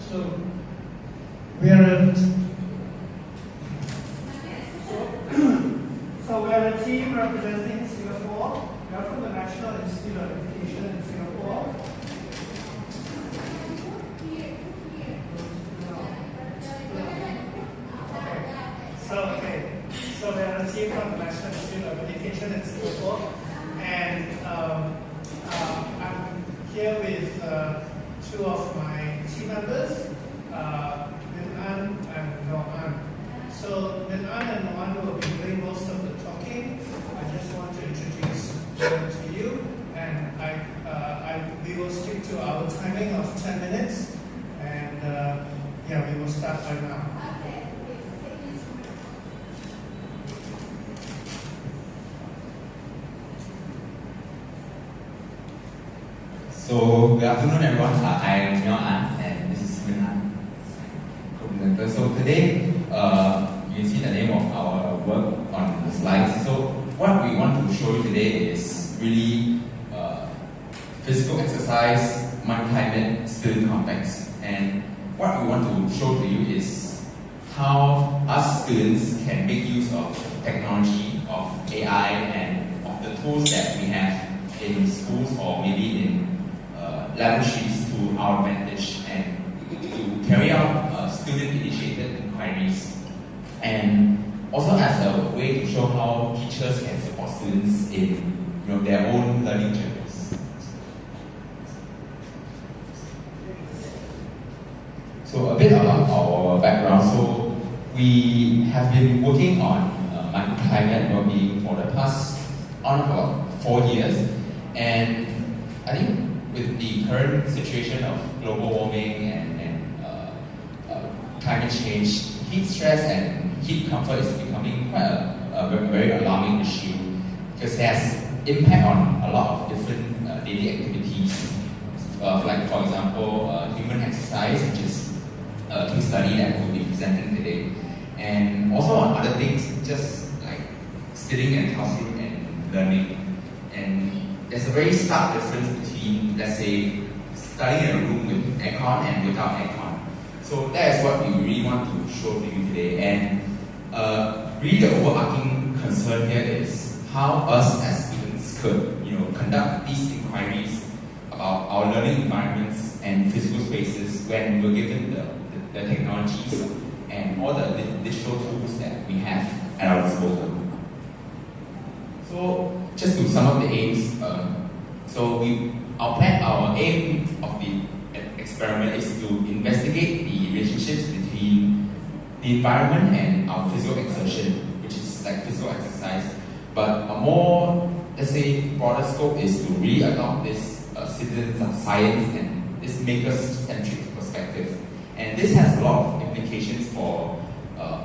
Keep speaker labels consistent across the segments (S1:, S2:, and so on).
S1: So we are a team representing Singapore. We are from the National Institute of Education in Singapore. So we are a team from the National Institute of Education in Singapore, and I'm here with two of my team members, Min An and Noan. So Min An and Noan will be doing most of the talking. I just want to introduce them to you, and we will stick to our timing of 10 minutes, and yeah, we will start right now.
S2: So, good afternoon everyone. I am Nyo An and this is Min An, co-presenter. So today, you can see the name of our work on the slides. So what we want to show you today is really physical exercise, mind-climate, student context. And what we want to show to you is how us students can make use of technology, of AI, and of the tools that we have in schools or maybe in laboratories to our advantage, and to carry out student-initiated inquiries, and also as a way to show how teachers can support students in their own learning journeys. So a bit about our background. So we have been working on microclimate well-being for the past about 4 years, and I think with the current situation of global warming and climate change, heat stress and heat comfort is becoming quite a very alarming issue, because it has impact on a lot of different daily activities. Like for example, human exercise, which is a case study that we'll be presenting today, and also on other things, just like sitting and talking and learning. And there's a very stark difference between, let's say, studying in a room with aircon and without aircon. So that is what we really want to show to you today. And really the overarching concern here is how us as students could conduct these inquiries about our learning environments and physical spaces when we're given the technologies and all the digital tools that we have at our disposal. So just to sum up the aims, our aim of the experiment is to investigate the relationships between the environment and our physical exertion, which is like physical exercise. But a more, let's say, broader scope is to really adopt this citizens of science and this maker-centric perspective. And this has a lot of implications for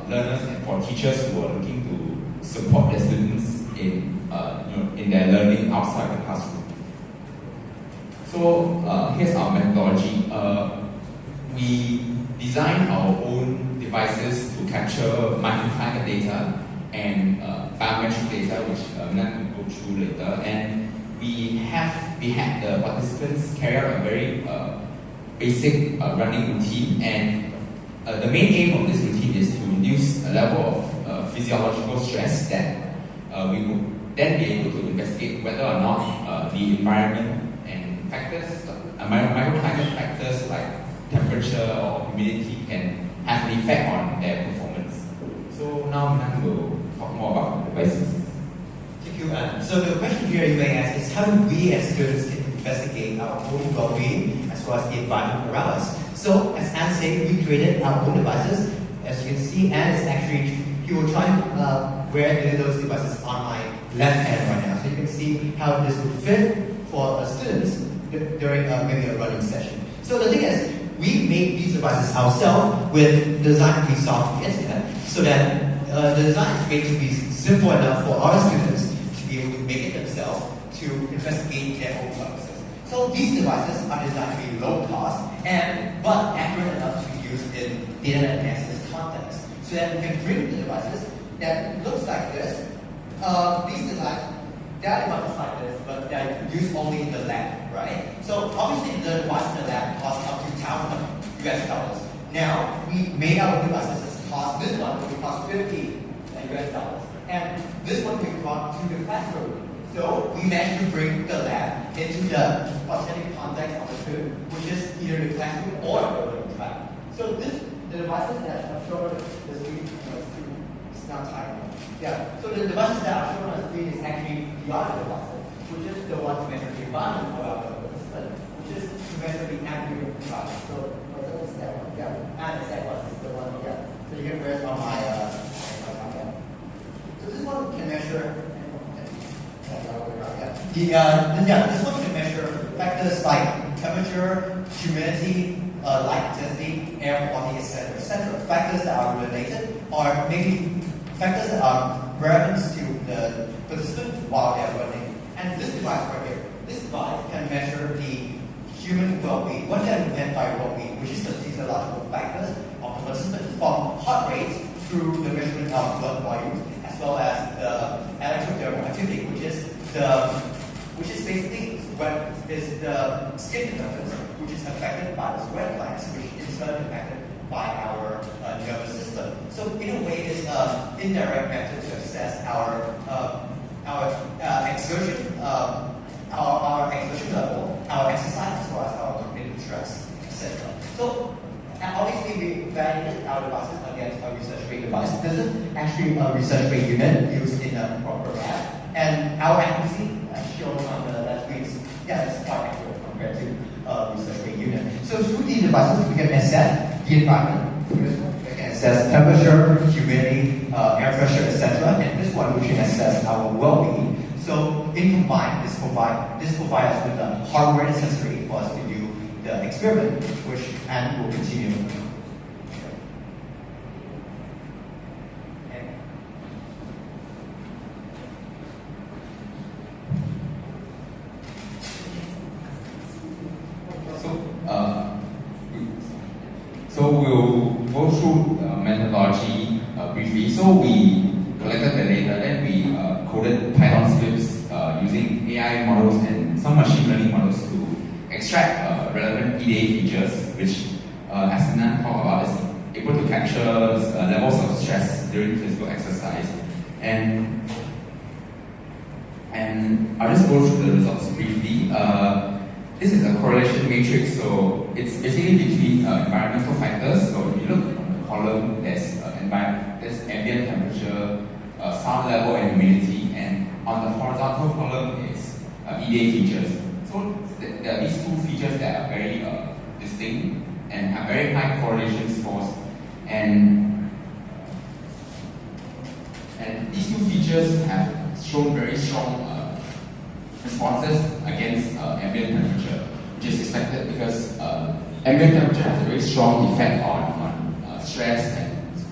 S2: learners and for teachers who are looking to support their students in their learning outside the classroom. So here's our methodology. We design our own devices to capture microclimate data and biometric data, which Nan will go through later. And we had the participants carry out a very basic running routine, and the main aim of this routine is to induce a level of physiological stress that we would then be able to investigate whether or not the environment and factors, microclimate factors like temperature or humidity can have an effect on their performance. So now Nan will talk more about the devices.
S3: Thank you, Anne. So the question here you may ask is, how do we as students investigate our own well-being as well as the environment around us? So as Anne said, we created our own devices. As you can see, Anne is actually, he will try to wear those devices on my left hand right now. So you can see how this would fit for students during maybe a running session. So the thing is, we made these devices ourselves with design to be soft internet, so that the design is made to be simple enough for our students to be able to make it themselves to investigate their own purposes. So these devices are designed to be low cost but accurate enough to use in data analysis context, so that we can bring the devices that looks like this. These designs, they are devices like this, but they are used only in the lab, right? So obviously the device in the lab costs up to $1,000 US. Now, we made our devices cost, this one will cost $50 US. And this one we brought to the classroom. So we managed to bring the lab into the authentic context of the student, which is either the classroom or the learning track. So the devices that are shown on the screen, it's not time. Yeah. So the devices that are shown on the screen is actually the other devices, which is the one to measure the environment of our participant, which is to measure the ambient environment. So what's that one? Yeah. And the second one is the one here. So you can press on my so this one can measure this one can measure factors like temperature, humidity, light intensity, air quality, etc., etc. Factors that are related, or maybe factors that are relevant to the participant while they are learning. And this device right here, this device can measure the human well-being. What that meant by well-being, which is the physiological factors of the participant, from heart rate through the measurement of blood volumes, as well as the electrothermal activity, which is basically what is the skin conductance, which is affected by the sweat glands, which is affected by our nervous system. So in a way, it's an indirect method to assess our exertion, our exertion level, our exercise, as well as our cognitive stress, etc. So obviously, we validated our devices against a research-grade device. This is actually a research-grade unit used in a proper lab. And our accuracy, as shown on the left screen, it's quite accurate compared to a research-grade unit. So through these devices, we can assess the environment. Through this one, we can assess temperature, humidity, air pressure, etc. And this one, we can assess our well-being. So in combined, this provides us with the hardware and sensory for us to do the experiment, which and will continue.
S2: So we'll go through methodology briefly. So we collected the data, then we coded Python scripts using AI models and some machine learning models to extract relevant EDA features, which, as Sinan talked about, is able to capture levels of stress during physical exercise. And I'll just go through the results briefly. This is a correlation matrix, so it's basically between environmental factors. So if you look on the column, there's ambient temperature, sound level, and humidity, and on the horizontal column is EDA features. So there are these two features that are very distinct and have very high correlation scores, and these two features have shown very strong responses against ambient temperature, which is expected because ambient temperature has a very strong effect on stress and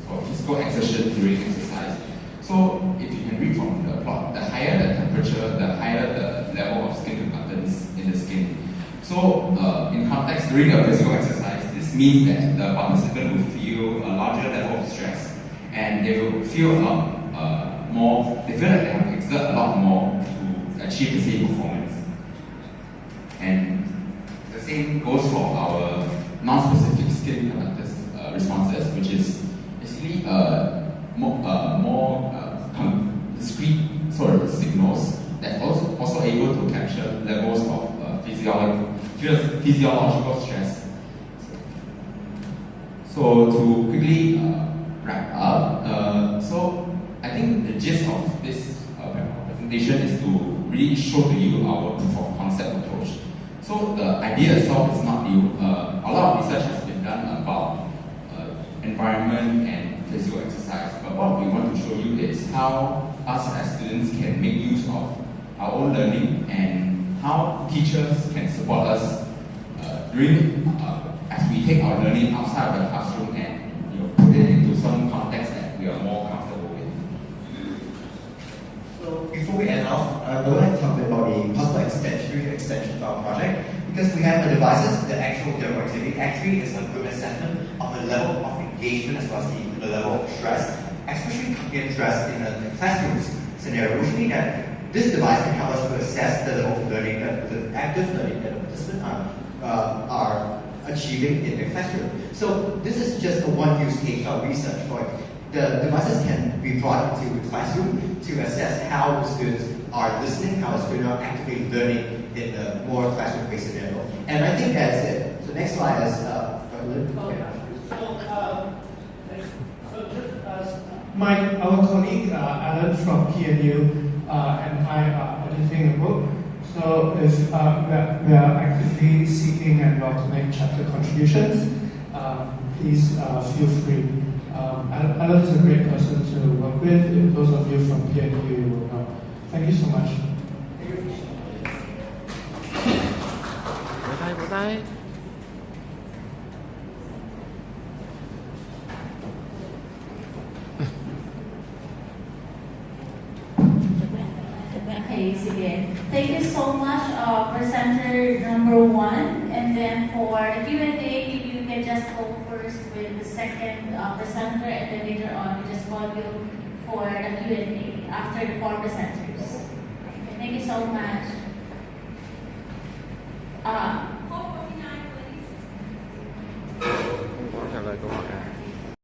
S2: for physical exertion during exercise. So if you can read from the plot, the higher the temperature, the higher the level of skin conductance in the skin. So in context, during a physical exercise, this means that the participant will feel a larger level of stress, and they will feel a lot more, they feel like they have to exert a lot more to achieve the same performance. And the same goes for our non-specific skin conductance responses, which is basically more discrete sort of signals that also able to capture levels of physiological stress. So to quickly wrap up, so I think the gist of this presentation is to really show to you our proof of concept approach. So the idea itself is not new. A lot of research has been done about environment and physical exercise, but what we want to show you is how us as students can make use of our own learning and how teachers can support us as we take our learning outside of the classroom and put it into some context that we are more comfortable with.
S3: So before we end off, I would like to talk about the possible extension of our project, because we have the devices, the actual demo activity actually is a good assessment of the level of engagement as well as the level of stress, especially cognitive stress in a classroom scenario, which means that this device can help us to assess the level of learning, the active learning that the participants are achieving in the classroom. So this is just a one use case of research for it. The devices can be brought into the classroom to assess how the students are listening, how the students are actively learning in the more classroom-based scenario. And I think that's it. So next slide is
S1: our colleague Alan from PNU and I are editing a book. So if we are actively seeking and welcoming chapter contributions, please feel free. Alan is a great person to work with. Those of you from PNU will know. Thank you so much.
S4: Bye.
S5: Okay, sige. Thank you so much, presenter number 1. And then for the Q&A, you can just go first with the second presenter, and then later on, we just call you for the Q&A after the 4 presenters. Okay, thank you so much.